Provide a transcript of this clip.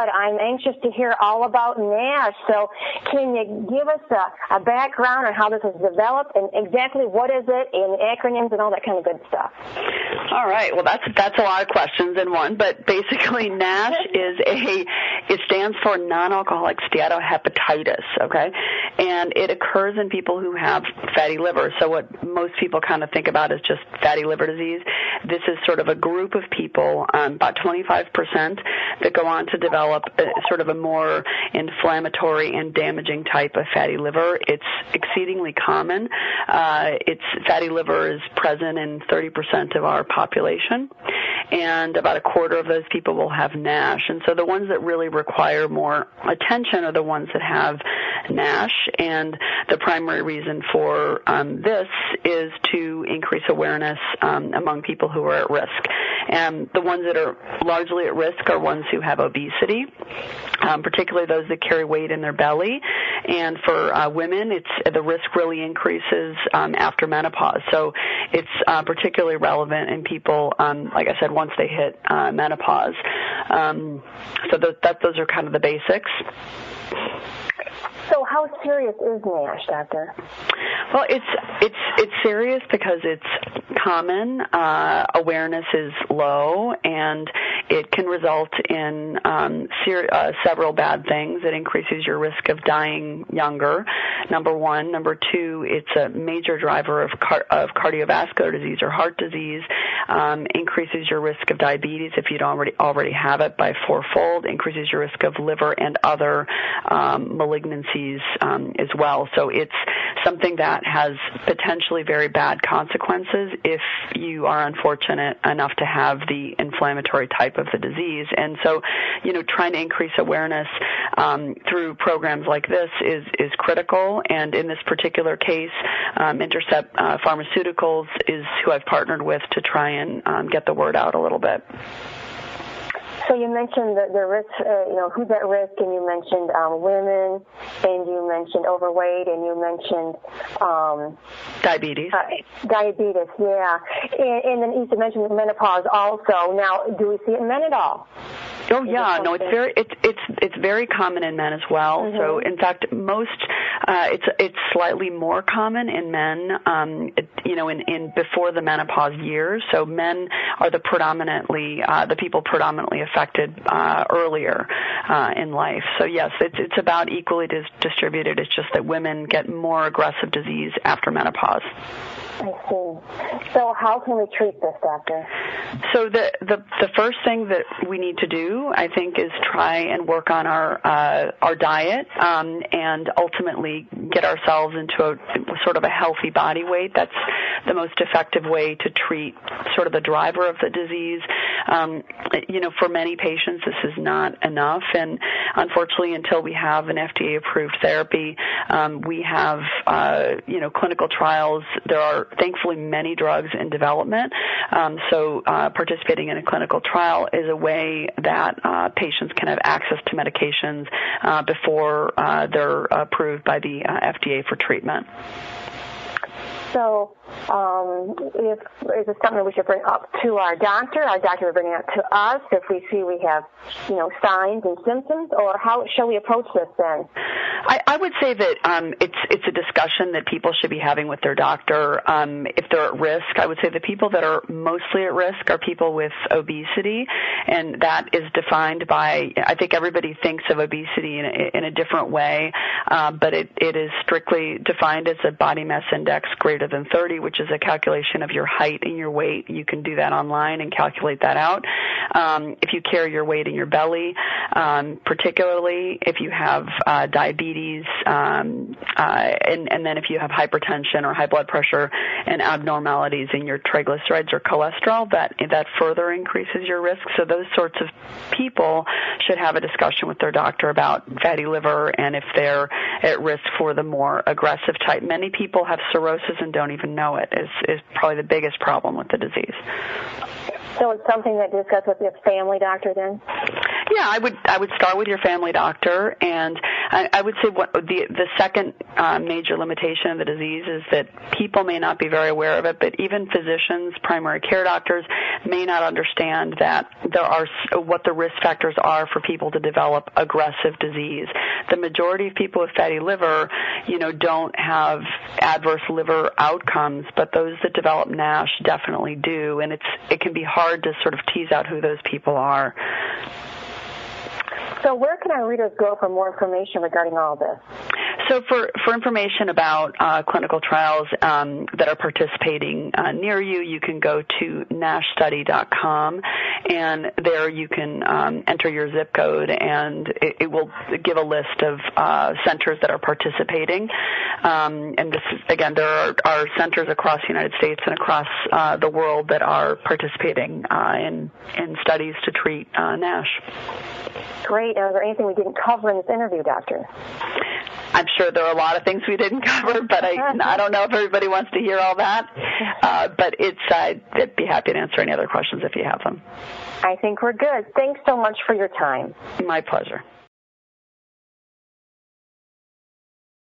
I'm anxious to hear all about NASH. So can you give us a background on how this was developed and exactly what is it and acronyms and all that kind of good stuff? All right. Well, that's a lot of questions in one, but basically NASH it stands for Nonalcoholic Steatohepatitis, okay? And it occurs in people who have fatty liver. So what most people kind of think about is just fatty liver disease. This is sort of a group of people, about 25%, that go on to develop sort of a more inflammatory and damaging type of fatty liver. It's exceedingly common. Fatty liver is present in 30% of our population, and about a quarter of those people will have NASH. And so the ones that really require more attention are the ones that have NASH, and the primary reason for this is to increase awareness among people who are at risk. And the ones that are largely at risk are ones who have obesity, particularly those that carry weight in their belly. And for women, the risk really increases after menopause. So it's particularly relevant in people, like I said, once they hit menopause. So those are kind of the basics. So how serious is NASH, Doctor? Well, it's serious because it's common, awareness is low, and it can result in several bad things. It increases your risk of dying younger, number one. Number two, it's a major driver of cardiovascular disease or heart disease, increases your risk of diabetes if you don't already have it by fourfold, increases your risk of liver and other malignancies as well. So it's something that has potentially very bad consequences if you are unfortunate enough to have the inflammatory type of the disease. And so, trying to increase awareness through programs like this is critical. And in this particular case, Intercept Pharmaceuticals is who I've partnered with to try and get the word out a little bit. So you mentioned the risk, who's at risk, and you mentioned women, and you mentioned overweight, and you mentioned diabetes. Diabetes, yeah. And then you mentioned menopause also. Now, do we see it in men at all? Oh yeah, no, it's very common in men as well. Mm-hmm. So in fact, it's slightly more common in men, in before the menopause years. So men are the people predominantly affected earlier in life. So yes, it's about equally distributed. It's just that women get more aggressive disease after menopause. I see. So how can we treat this, Doctor? So the first thing that we need to do, I think, is try and work on our diet and ultimately get ourselves into a sort of a healthy body weight. That's the most effective way to treat sort of the driver of the disease. For many patients, this is not enough, and unfortunately, until we have an FDA-approved therapy, we have clinical trials. There are thankfully many drugs in development, so participating in a clinical trial is a way that patients can have access to medications before they're approved by the FDA for treatment. So is it something we should bring up to our doctor will bring it up to us if we see we have, signs and symptoms, or how shall we approach this then? I would say that it's a discussion that people should be having with their doctor. If they're at risk, I would say the people that are mostly at risk are people with obesity, and that is defined by, I think everybody thinks of obesity in a different way, but it is strictly defined as a body mass index greater than 30, which is a calculation of your height and your weight. You can do that online and calculate that out. If you carry your weight in your belly, particularly if you have diabetes, and then if you have hypertension or high blood pressure and abnormalities in your triglycerides or cholesterol, that further increases your risk. So those sorts of people should have a discussion with their doctor about fatty liver and if they're at risk for the more aggressive type. Many people have cirrhosis and don't even know it, is probably the biggest problem with the disease. So it's something that discussed with your family doctor then? Yeah, I would start with your family doctor, and I would say the second major limitation of the disease is that people may not be very aware of it, but even physicians, primary care doctors, may not understand that what the risk factors are for people to develop aggressive disease. The majority of people with fatty liver, don't have adverse liver outcomes, but those that develop NASH definitely do, and it can be hard to sort of tease out who those people are. So where can our readers go for more information regarding all this? So for information about clinical trials that are participating near you, you can go to nashstudy.com, and there you can enter your zip code, and it will give a list of centers that are participating. And this is, again, there are centers across the United States and across the world that are participating in studies to treat NASH. Great. Is there anything we didn't cover in this interview, Doctor? I'm sure there are a lot of things we didn't cover, but I don't know if everybody wants to hear all that. But I'd be happy to answer any other questions if you have them. I think we're good. Thanks so much for your time. My pleasure.